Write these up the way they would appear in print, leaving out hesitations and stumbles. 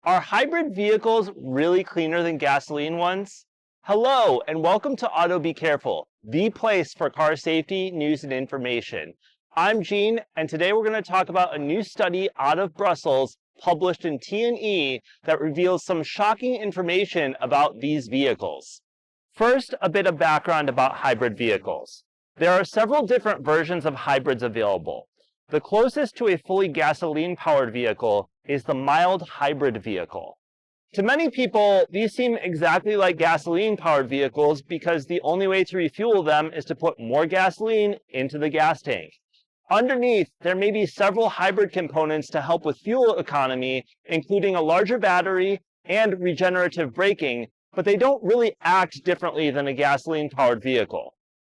Are hybrid vehicles really cleaner than gasoline ones? Hello, and welcome to Auto Be Careful, the place for car safety, news, and information. I'm Gene, and today we're going to talk about a new study out of Brussels published in T&E that reveals some shocking information about these vehicles. First, a bit of background about hybrid vehicles. There are several different versions of hybrids available. The closest to a fully gasoline-powered vehicle is the mild hybrid vehicle. To many people, these seem exactly like gasoline-powered vehicles because the only way to refuel them is to put more gasoline into the gas tank. Underneath, there may be several hybrid components to help with fuel economy, including a larger battery and regenerative braking, but they don't really act differently than a gasoline-powered vehicle.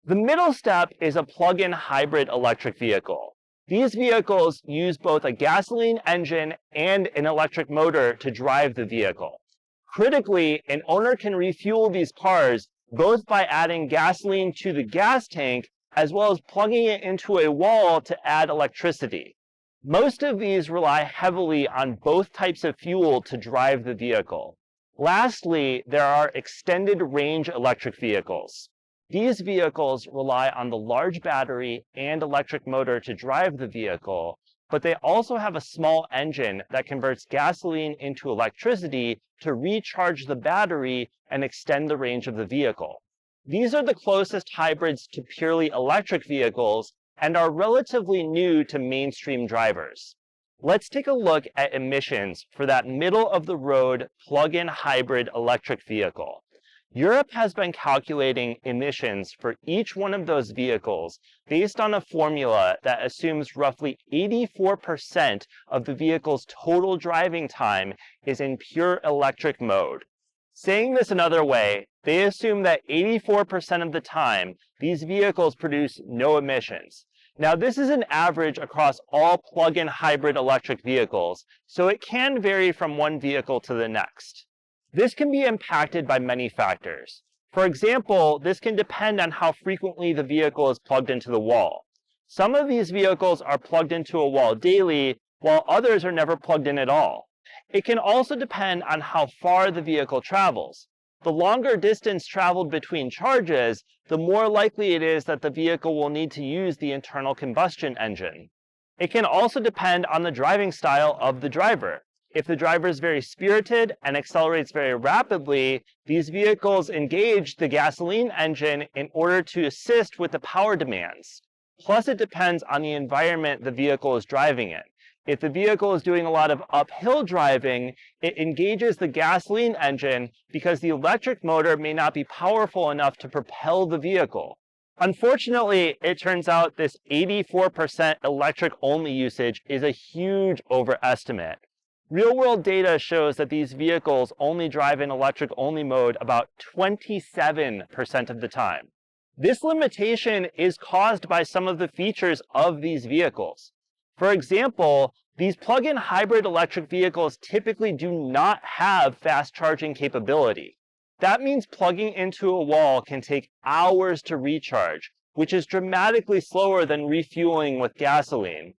The middle step is a plug-in hybrid electric vehicle. These vehicles use both a gasoline engine and an electric motor to drive the vehicle. Critically, an owner can refuel these cars both by adding gasoline to the gas tank as well as plugging it into a wall to add electricity. Most of these rely heavily on both types of fuel to drive the vehicle. Lastly, there are extended range electric vehicles. These vehicles rely on the large battery and electric motor to drive the vehicle, but they also have a small engine that converts gasoline into electricity to recharge the battery and extend the range of the vehicle. These are the closest hybrids to purely electric vehicles and are relatively new to mainstream drivers. Let's take a look at emissions for that middle-of-the-road plug-in hybrid electric vehicle. Europe has been calculating emissions for each one of those vehicles based on a formula that assumes roughly 84% of the vehicle's total driving time is in pure electric mode. Saying this another way, they assume that 84% of the time, these vehicles produce no emissions. Now, this is an average across all plug-in hybrid electric vehicles, so it can vary from one vehicle to the next. This can be impacted by many factors. For example, this can depend on how frequently the vehicle is plugged into the wall. Some of these vehicles are plugged into a wall daily, while others are never plugged in at all. It can also depend on how far the vehicle travels. The longer distance traveled between charges, the more likely it is that the vehicle will need to use the internal combustion engine. It can also depend on the driving style of the driver. If the driver is very spirited and accelerates very rapidly, these vehicles engage the gasoline engine in order to assist with the power demands. Plus, it depends on the environment the vehicle is driving in. If the vehicle is doing a lot of uphill driving, it engages the gasoline engine because the electric motor may not be powerful enough to propel the vehicle. Unfortunately, it turns out this 84% electric-only usage is a huge overestimate. Real-world data shows that these vehicles only drive in electric-only mode about 27% of the time. This limitation is caused by some of the features of these vehicles. For example, these plug-in hybrid electric vehicles typically do not have fast charging capability. That means plugging into a wall can take hours to recharge, which is dramatically slower than refueling with gasoline.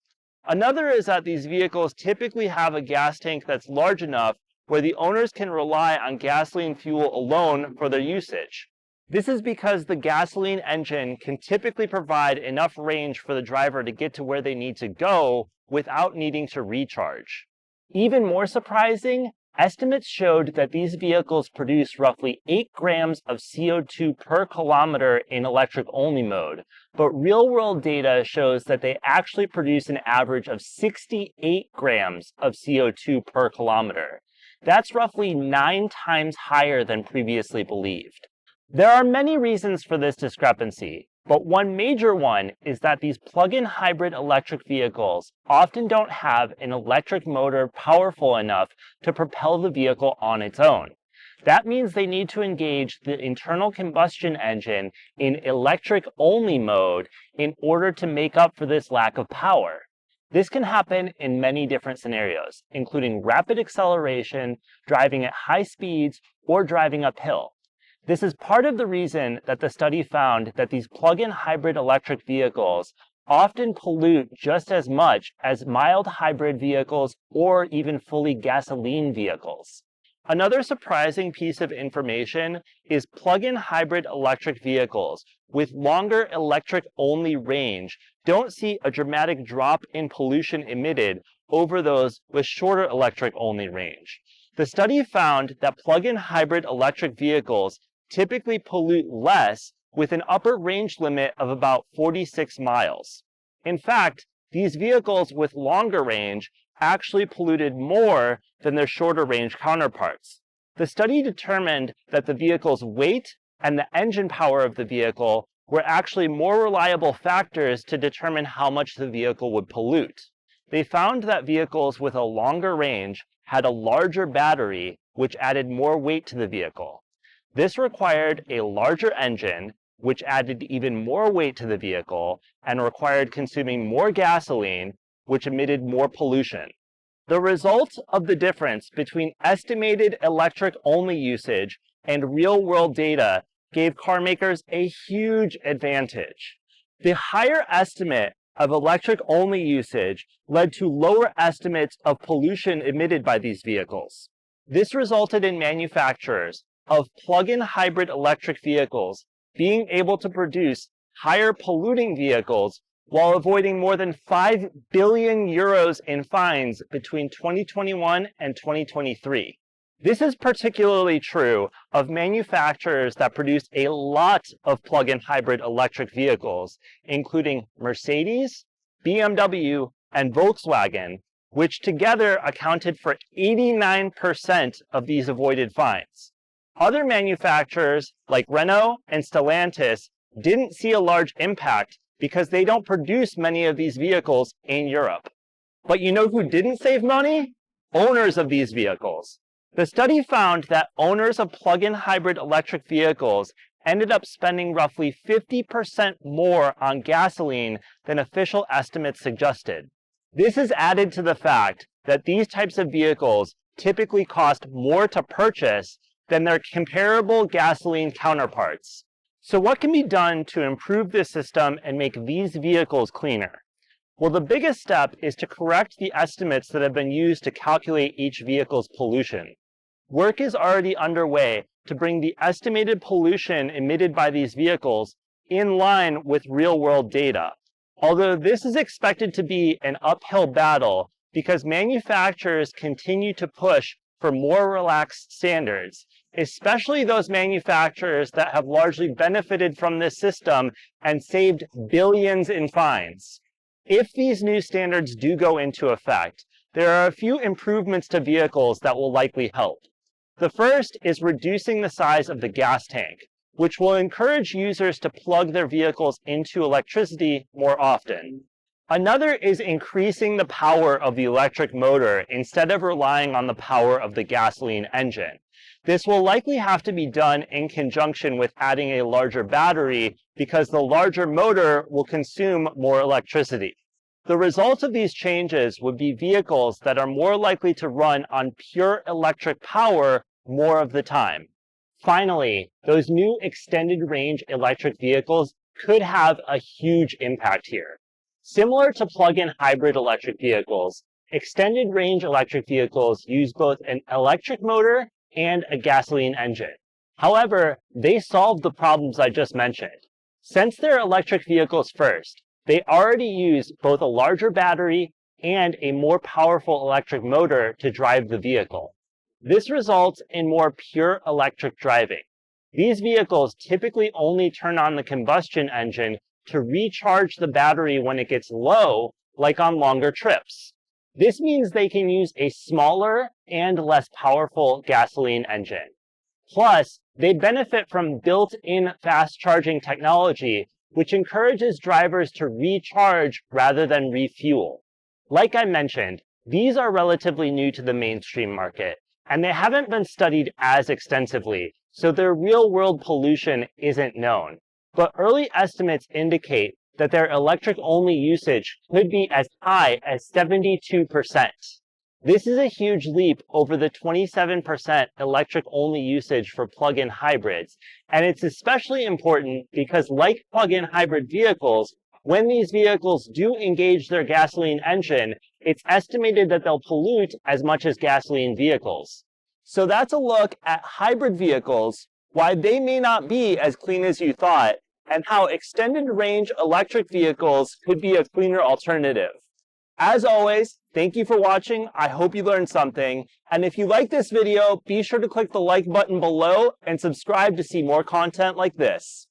Another is that these vehicles typically have a gas tank that's large enough where the owners can rely on gasoline fuel alone for their usage. This is because the gasoline engine can typically provide enough range for the driver to get to where they need to go without needing to recharge. Even more surprising, estimates showed that these vehicles produce roughly 8 grams of CO2 per kilometer in electric-only mode, but real-world data shows that they actually produce an average of 68 grams of CO2 per kilometer. That's roughly 9 times higher than previously believed. There are many reasons for this discrepancy, but one major one is that these plug-in hybrid electric vehicles often don't have an electric motor powerful enough to propel the vehicle on its own. That means they need to engage the internal combustion engine in electric-only mode in order to make up for this lack of power. This can happen in many different scenarios, including rapid acceleration, driving at high speeds, or driving uphill. This is part of the reason that the study found that these plug-in hybrid electric vehicles often pollute just as much as mild hybrid vehicles or even fully gasoline vehicles. Another surprising piece of information is plug-in hybrid electric vehicles with longer electric-only range don't see a dramatic drop in pollution emitted over those with shorter electric-only range. The study found that plug-in hybrid electric vehicles typically pollute less with an upper range limit of about 46 miles. In fact, these vehicles with longer range actually polluted more than their shorter range counterparts. The study determined that the vehicle's weight and the engine power of the vehicle were actually more reliable factors to determine how much the vehicle would pollute. They found that vehicles with a longer range had a larger battery, which added more weight to the vehicle. This required a larger engine, which added even more weight to the vehicle and required consuming more gasoline, which emitted more pollution. The result of the difference between estimated electric-only usage and real-world data gave car makers a huge advantage. The higher estimate of electric-only usage led to lower estimates of pollution emitted by these vehicles. This resulted in manufacturers of plug-in hybrid electric vehicles being able to produce higher polluting vehicles while avoiding more than 5 billion euros in fines between 2021 and 2023. This is particularly true of manufacturers that produce a lot of plug-in hybrid electric vehicles, including Mercedes, BMW, and Volkswagen, which together accounted for 89% of these avoided fines. Other manufacturers, like Renault and Stellantis, didn't see a large impact because they don't produce many of these vehicles in Europe. But you know who didn't save money? Owners of these vehicles. The study found that owners of plug-in hybrid electric vehicles ended up spending roughly 50% more on gasoline than official estimates suggested. This is added to the fact that these types of vehicles typically cost more to purchase than their comparable gasoline counterparts. So what can be done to improve this system and make these vehicles cleaner? Well, the biggest step is to correct the estimates that have been used to calculate each vehicle's pollution. Work is already underway to bring the estimated pollution emitted by these vehicles in line with real-world data. Although this is expected to be an uphill battle because manufacturers continue to push for more relaxed standards, especially those manufacturers that have largely benefited from this system and saved billions in fines. If these new standards do go into effect, there are a few improvements to vehicles that will likely help. The first is reducing the size of the gas tank, which will encourage users to plug their vehicles into electricity more often. Another is increasing the power of the electric motor instead of relying on the power of the gasoline engine. This will likely have to be done in conjunction with adding a larger battery because the larger motor will consume more electricity. The result of these changes would be vehicles that are more likely to run on pure electric power more of the time. Finally, those new extended range electric vehicles could have a huge impact here. Similar to plug-in hybrid electric vehicles, extended range electric vehicles use both an electric motor and a gasoline engine. However, they solve the problems I just mentioned. Since they're electric vehicles first, they already use both a larger battery and a more powerful electric motor to drive the vehicle. This results in more pure electric driving. These vehicles typically only turn on the combustion engine to recharge the battery when it gets low, like on longer trips. This means they can use a smaller and less powerful gasoline engine. Plus, they benefit from built-in fast charging technology, which encourages drivers to recharge rather than refuel. Like I mentioned, these are relatively new to the mainstream market, and they haven't been studied as extensively, so their real-world pollution isn't known. But early estimates indicate that their electric-only usage could be as high as 72%. This is a huge leap over the 27% electric-only usage for plug-in hybrids, and it's especially important because, like plug-in hybrid vehicles, when these vehicles do engage their gasoline engine, it's estimated that they'll pollute as much as gasoline vehicles. So that's a look at hybrid vehicles, why they may not be as clean as you thought, and how extended range electric vehicles could be a cleaner alternative. As always, thank you for watching. I hope you learned something. And if you like this video, be sure to click the like button below and subscribe to see more content like this.